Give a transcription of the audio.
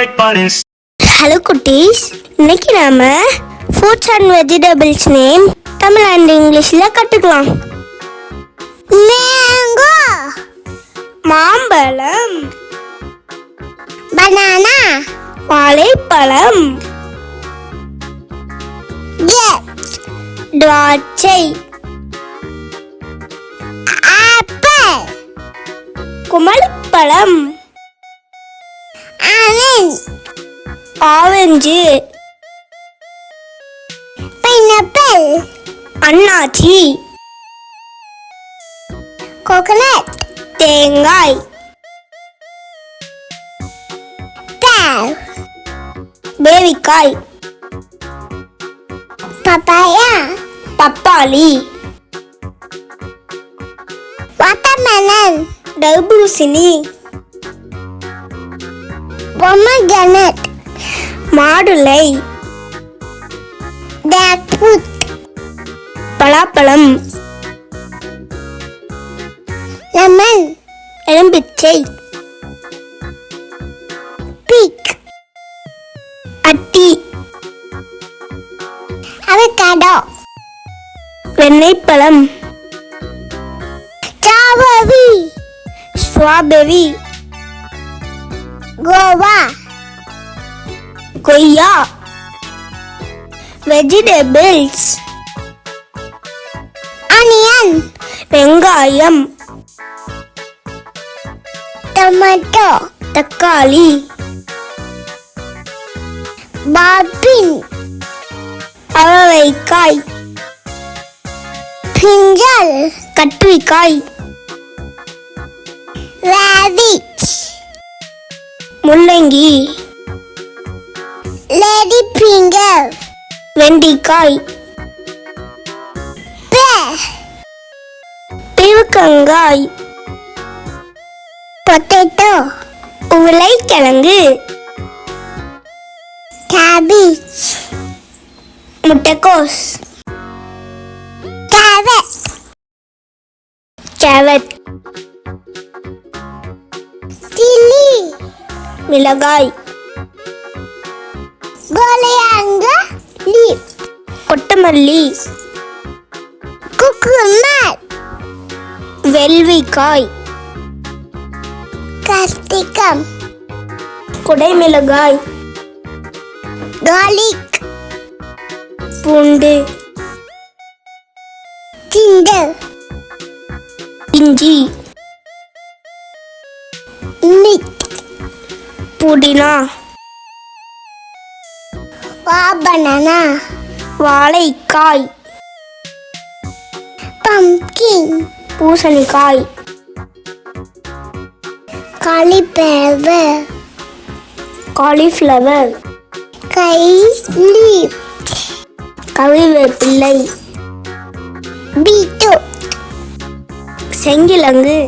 Bright Bunnies. Hello குட்டீஸ், இன்னைக்கு நாம fruits and vegetables name Tamil and இங்கிலீஷ்ல கத்துக்கலாம். மேங்கோ, மாம்பழம், பனானா, வாழைப்பழம், கிரேப்ஸ், திராட்சை, ஆப்பிள், குமளப்பழம், ஆரஞ்சு, பைனாப்பிள், அன்னாச்சி, கோகனட், தேங்காய், பேர், பேரிக்காய், பப்பாயா, பப்பாளி, வாட்டர்மெலன், தர்பூசணி, பொமக்ரனட், மாதுளை, ஜாக்ஃப்ரூட், பலாப்பழம், லெமன், எலும்பிச்சை, பீக், அத்தி, அவகேடோ, வெண்ணெய்ப்பழம், ஸ்ட்ராபெரி, கோவா, கொய்யா. வெஜிடபிள்ஸ், ஆனியன், வெங்காயம், டொமேட்டோ, தக்காளி, பாபின், அவரைக்காய், பிரிஞ்சால், கத்திரிக்காய், ரேடிஷ், முள்ளங்கி, லேடி ஃபிங்கர், வெண்டைக்காய், பேர், பீர்க்கங்காய், பொட்டேட்டோ, உருளைக்கிழங்கு, கேபேஜ், முட்டைக்கோஸ், கேரட், கேரட், சில்லி, மிளகாய், கோலியாங்க லீஃப், கொத்தமல்லி, குக்கும்பர், வெள்ளரிக்காய், கஸ்டிகம், குடைமிளகாய், கார்லிக், பூண்டு, ஜிஞ்சர், இஞ்சி, மிட், புதினா, பனானா, வாழைக்காய், பம்ப்கின், பூசணிக்காய், காலிஃப்ளவர், காலிஃப்ளவர், லீஃப், கறிவேப்பிலை, பீட்ரூட், செங்கிழங்கு,